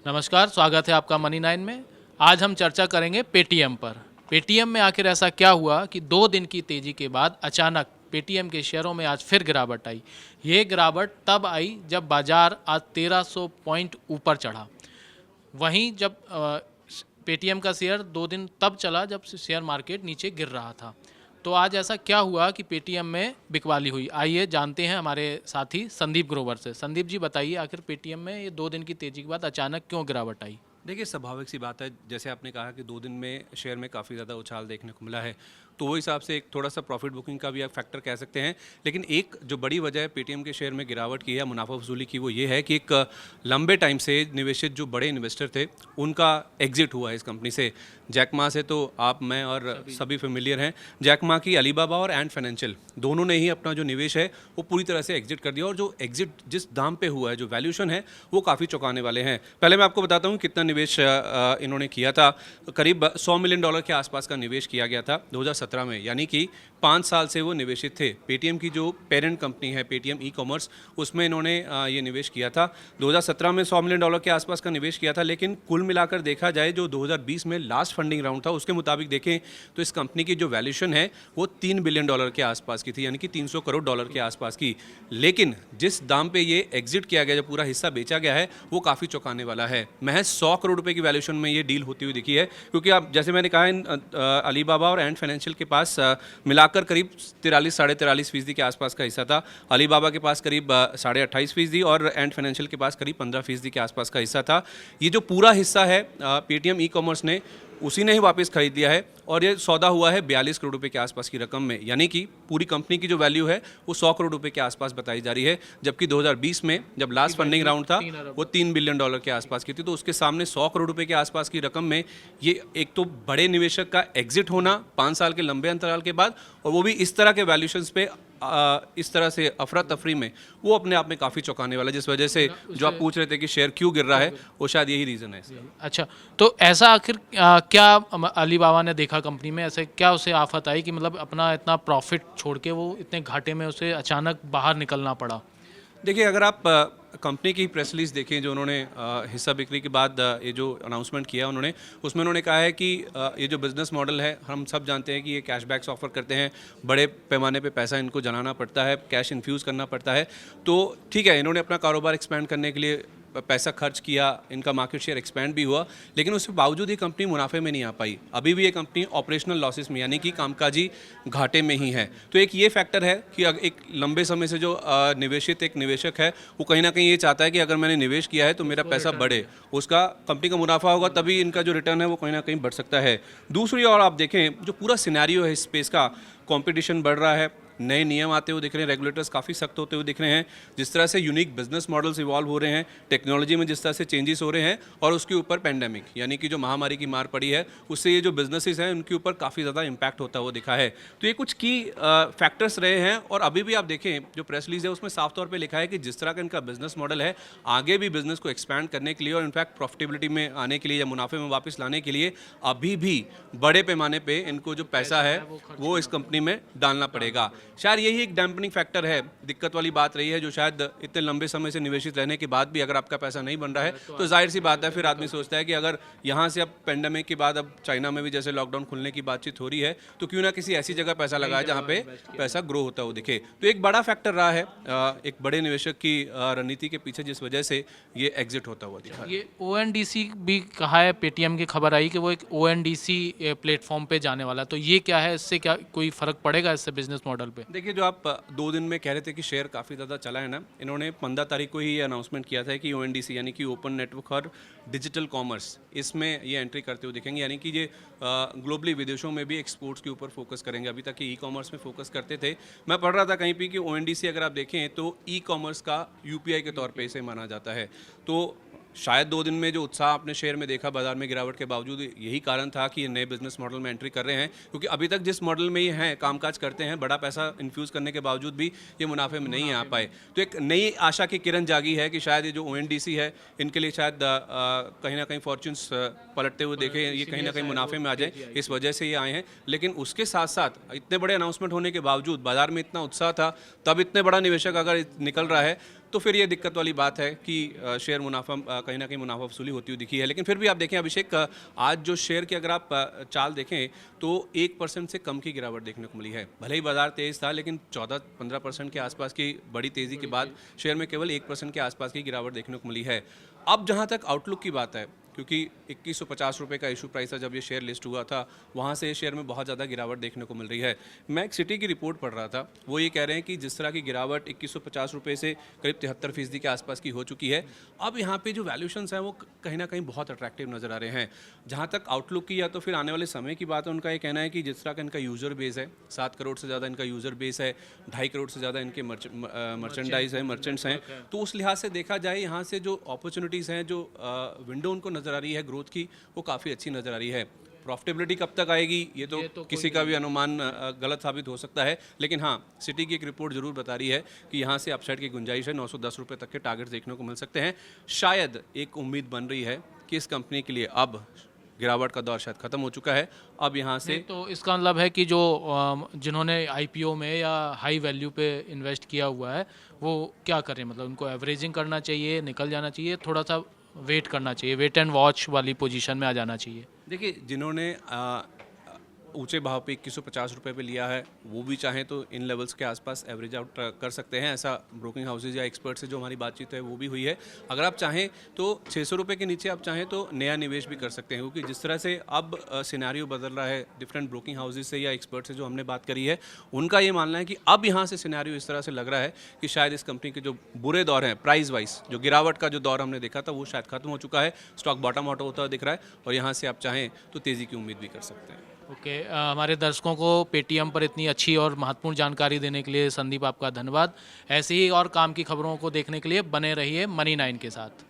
नमस्कार, स्वागत है आपका मनी 9 में। आज हम चर्चा करेंगे पेटीएम पर। पेटीएम में आखिर ऐसा क्या हुआ कि 2 दिन की तेज़ी के बाद अचानक पेटीएम के शेयरों में आज फिर गिरावट आई। ये गिरावट तब आई जब बाजार आज 1300 पॉइंट ऊपर चढ़ा। वहीं जब पेटीएम का शेयर 2 दिन तब चला जब शेयर मार्केट नीचे गिर रहा था। तो आज ऐसा क्या हुआ कि पेटीएम में बिकवाली हुई? आइए जानते हैं हमारे साथी संदीप ग्रोवर से। संदीप जी बताइए, आखिर पेटीएम में ये 2 दिन की तेज़ी के बाद अचानक क्यों गिरावट आई? देखिए, स्वाभाविक सी बात है। जैसे आपने कहा कि 2 दिन में शेयर में काफ़ी ज़्यादा उछाल देखने को मिला है, तो वो हिसाब से एक थोड़ा-सा प्रॉफिट बुकिंग का भी आप फैक्टर कह सकते हैं। लेकिन एक जो बड़ी वजह है पेटीएम के शेयर में गिरावट की या मुनाफा वसूली की, वो ये है कि एक लंबे टाइम से निवेशित जो बड़े इन्वेस्टर थे, उनका एग्ज़िट हुआ है इस कंपनी से। जैक मा से तो आप, मैं और सभी फ़ैमिलियर हैं। जैक मा की अलीबाबा और एंड फाइनेंशियल दोनों ने ही अपना जो निवेश है, वो पूरी तरह से एग्ज़िट कर दिया और जो एग्ज़िट जिस दाम पे हुआ है, जो वैल्यूएशन है, वो काफ़ी चौंकाने वाले हैं। पहले मैं आपको बताता हूँ कितना निवेश इन्होंने किया था। करीब $100 मिलियन के आसपास का निवेश किया गया था 2017 में, यानी कि 5 साल से वो निवेशित थे। पेटीएम की जो पेरेंट कंपनी है पेटीएम ई कॉमर्स, उसमें इन्होंने ये निवेश किया था। 2017 में $100 मिलियन के आसपास का निवेश किया था, लेकिन कुल मिलाकर देखा जाए जो 2020 में लास्ट फंडिंग राउंड था, उसके मुताबिक देखें तो इस कंपनी की जो वैल्यूएशन है वो $3 बिलियन के आसपास की थी, यानी कि $300 करोड़ के आसपास की। लेकिन जिस दाम पे ये एग्जिट किया गया, जो पूरा हिस्सा बेचा गया है, वो काफ़ी चौंकाने वाला है। महज 100 करोड़ रुपए की वैल्यूएशन में ये डील होती हुई दिखी है, क्योंकि आप जैसे मैंने कहा अलीबाबा और एंड फाइनेंशियल के पास मिलाकर करीब 43 साढ़े 43% के आसपास का हिस्सा था। अलीबाबा के पास करीब 28.5% और एंड फाइनेंशियल के पास करीब 15% के आसपास का हिस्सा था। ये जो पूरा हिस्सा है पेटीएम ई कॉमर्स ने, उसी ने ही वापस खरीद लिया है और ये सौदा हुआ है 42 करोड़ रुपए के आसपास की रकम में, यानी कि पूरी कंपनी की जो वैल्यू है वो 100 करोड़ रुपए के आसपास बताई जा रही है। जबकि 2020 में जब लास्ट फंडिंग राउंड था वो $3 बिलियन के आसपास की थी, तो उसके सामने 100 करोड़ रुपए के आसपास की रकम में ये एक तो बड़े निवेशक का एग्जिट होना 5 साल के लंबे अंतराल के बाद, और वो भी इस तरह के वैल्यूशंस पे इस तरह से अफरा तफरी में, वो अपने आप में काफ़ी चौंकाने वाला है। जिस वजह से जो आप पूछ रहे थे कि शेयर क्यों गिर रहा है, वो शायद यही रीज़न है इसका। अच्छा, तो ऐसा आखिर क्या अलीबाबा ने देखा कंपनी में? ऐसे क्या उसे आफत आई कि मतलब अपना इतना प्रॉफिट छोड़ के वो इतने घाटे में उसे अचानक बाहर निकलना पड़ा? देखिए, अगर आप कंपनी की प्रेस रिलीज़ देखें जो उन्होंने हिस्सा बिक्री के बाद ये जो अनाउंसमेंट किया उन्होंने, उसमें उन्होंने कहा है कि ये जो बिज़नेस मॉडल है, हम सब जानते हैं कि ये कैशबैक्स ऑफ़र करते हैं, बड़े पैमाने पे पैसा इनको जलाना पड़ता है, कैश इन्फ्यूज़ करना पड़ता है। तो ठीक है, इन्होंने अपना कारोबार एक्सपेंड करने के लिए पैसा खर्च किया, इनका मार्केट शेयर एक्सपेंड भी हुआ, लेकिन उसके बावजूद ये कंपनी मुनाफे में नहीं आ पाई। अभी भी ये कंपनी ऑपरेशनल लॉसेस में, यानी कि कामकाजी घाटे में ही है। तो एक ये फैक्टर है कि एक लंबे समय से जो निवेशित एक निवेशक है, वो कहीं ना कहीं ये चाहता है कि अगर मैंने निवेश किया है तो मेरा पैसा बढ़े, उसका कंपनी का मुनाफा होगा, तभी इनका जो रिटर्न है वो कहीं ना कहीं बढ़ सकता है। दूसरी ओर आप देखें जो पूरा सिनेरियो है इस स्पेस का, कंपटीशन बढ़ रहा है, नए नियम आते हुए दिख रहे हैं, रेगुलेटर्स काफ़ी सख्त होते हुए दिख रहे हैं, जिस तरह से यूनिक बिजनेस मॉडल्स इवॉल्व हो रहे हैं, टेक्नोलॉजी में जिस तरह से चेंजेस हो रहे हैं, और उसके ऊपर पेंडेमिक यानी कि जो महामारी की मार पड़ी है, उससे ये जो बिजनेसेस हैं उनके ऊपर काफ़ी ज़्यादा इम्पैक्ट होता हुआ दिखा है। तो ये कुछ की फैक्टर्स रहे हैं। और अभी भी आप देखें जो प्रेस रिलीज है उसमें साफ तौर पर लिखा है कि जिस तरह का इनका बिजनेस मॉडल है, आगे भी बिजनेस को एक्सपैंड करने के लिए और इनफैक्ट प्रॉफिटेबिलिटी में आने के लिए या मुनाफे में वापस लाने के लिए अभी भी बड़े पैमाने पर इनको जो पैसा है वो इस कंपनी में डालना पड़ेगा। शायद यही एक डैम्पनिंग फैक्टर है, दिक्कत वाली बात रही है, जो शायद इतने लंबे समय से निवेशित रहने के बाद भी अगर आपका पैसा नहीं बन रहा है तो जाहिर सी बात है, फिर आदमी सोचता है कि अगर यहाँ से अब पेंडेमिक के बाद अब चाइना में भी जैसे लॉकडाउन खुलने की बातचीत हो रही है, तो क्यों ना किसी ऐसी जगह पैसा लगाए जहाँ पे पैसा ग्रो होता हो दिखे। तो एक बड़ा फैक्टर रहा है एक बड़े निवेशक की रणनीति के पीछे, जिस वजह से ये एग्जिट होता हुआ दिखा। ये ओएनडीसी भी कहा है, पेटीएम की खबर आई कि वो एक ओएनडीसी प्लेटफॉर्म पे जाने वाला है, तो ये क्या है? इससे क्या कोई फर्क पड़ेगा इससे बिजनेस मॉडल पे? देखिए, जो आप 2 दिन में कह रहे थे कि शेयर काफ़ी ज़्यादा चला है ना, इन्होंने 15 तारीख को ही ये अनाउंसमेंट किया था कि ओएनडीसी यानी कि ओपन नेटवर्क और डिजिटल कॉमर्स, इसमें ये एंट्री करते हुए दिखेंगे, यानी कि ये ग्लोबली विदेशों में भी एक्सपोर्ट्स के ऊपर फोकस करेंगे। अभी तक ई कॉमर्स में फोकस करते थे। मैं पढ़ रहा था कहीं पे कि ओएनडीसी अगर आप देखें तो ई कॉमर्स का यूपीआई के तौर पे इसे माना जाता है। तो शायद 2 दिन में जो उत्साह आपने शेयर में देखा बाजार में गिरावट के बावजूद, यही कारण था कि ये नए बिजनेस मॉडल में एंट्री कर रहे हैं, क्योंकि अभी तक जिस मॉडल में ये हैं, कामकाज करते हैं, बड़ा पैसा इन्फ्यूज़ करने के बावजूद भी ये मुनाफे में नहीं आ पाए। तो एक नई आशा की किरण जागी है कि शायद ये जो ओएनडीसी है, इनके लिए शायद कहीं ना कहीं फॉर्च्यून्स पलटते हुए देखें, ये कहीं ना कहीं मुनाफे में आ जाए, इस वजह से ये आए हैं। लेकिन उसके साथ साथ इतने बड़े अनाउंसमेंट होने के बावजूद बाजार में इतना उत्साह था, तब इतने बड़ा निवेशक अगर निकल रहा है, तो फिर ये दिक्कत वाली बात है कि शेयर मुनाफा कहीं ना कहीं मुनाफा वसूली होती हुई दिखी है। लेकिन फिर भी आप देखें अभिषेक, आज जो शेयर की अगर आप चाल देखें तो 1% से कम की गिरावट देखने को मिली है। भले ही बाजार तेज़ था लेकिन 14-15% के आसपास की बड़ी तेज़ी के बाद शेयर में केवल 1% के आसपास की गिरावट देखने को मिली है। अब जहाँ तक आउटलुक की बात है, क्योंकि 2150 रुपये का इशू प्राइस था जब ये शेयर लिस्ट हुआ था, वहाँ से शेयर में बहुत ज़्यादा गिरावट देखने को मिल रही है। मैं एक सिटी की रिपोर्ट पढ़ रहा था, वो ये कह रहे हैं कि जिस तरह की गिरावट 2150 रुपये से करीब 73% के आसपास की हो चुकी है, अब यहाँ पे जो वैल्यूशंस हैं वो कहीं ना कहीं बहुत अट्रैक्टिव नज़र आ रहे हैं। जहाँ तक आउटलुक की या तो फिर आने वाले समय की बात है, उनका ये कहना है कि जिस तरह का इनका यूज़र बेस है, 7 करोड़ से ज़्यादा इनका यूज़र बेस है, 2.5 करोड़ से ज़्यादा इनके मर्चेंडाइज है, मर्चेंट्स हैं, तो उस लिहाज से देखा जाए यहाँ से जो अपॉर्चुनिटीज़ हैं, जो विंडो उनको नज़र आ रही है ग्रोथ की, वो काफ़ी अच्छी नज़र आ रही है। प्रॉफिटेबिलिटी कब तक आएगी ये तो किसी का भी अनुमान गलत साबित हो सकता है, लेकिन हाँ, सिटी की एक रिपोर्ट ज़रूर बता रही है कि यहाँ से अपसाइड की गुंजाइश है। 910 रुपये तक के टारगेट्स देखने को मिल सकते हैं। शायद एक उम्मीद बन रही है कि इस कंपनी के लिए अब गिरावट का दौर शायद ख़त्म हो चुका है। अब यहाँ से तो इसका मतलब है कि जो जिन्होंने आईपीओ में या हाई वैल्यू पे इन्वेस्ट किया हुआ है वो क्या करें, मतलब उनको एवरेजिंग करना चाहिए, निकल जाना चाहिए, थोड़ा सा वेट करना चाहिए, वेट एंड वॉच वाली पोजीशन में आ जाना चाहिए? देखिए, जिन्होंने ऊंचे भाव पे 2150 रुपये पे लिया है, वो भी चाहें तो इन लेवल्स के आसपास एवरेज आउट कर सकते हैं। ऐसा ब्रोकिंग हाउसेज या एक्सपर्ट से जो हमारी बातचीत है वो भी हुई है। अगर आप चाहें तो 600 रुपये के नीचे आप चाहें तो नया निवेश भी कर सकते हैं, क्योंकि जिस तरह से अब सिनेरियो बदल रहा है डिफरेंट ब्रोकिंग हाउसेज से या एक्सपर्ट से जो हमने बात करी है, उनका ये मानना है कि अब यहाँ से सिनेरियो इस तरह से लग रहा है कि शायद इस कंपनी के जो बुरे दौर हैं प्राइस वाइज, जो गिरावट का जो दौर हमने देखा था वो शायद खत्म हो चुका है। स्टॉक बॉटम आउट होता हुआ दिख रहा है और यहाँ से आप चाहें तो तेज़ी की उम्मीद भी कर सकते हैं। ओके, हमारे दर्शकों को पेटीएम पर इतनी अच्छी और महत्वपूर्ण जानकारी देने के लिए संदीप आपका धन्यवाद। ऐसे ही और काम की खबरों को देखने के लिए बने रहिए मनी 9 के साथ।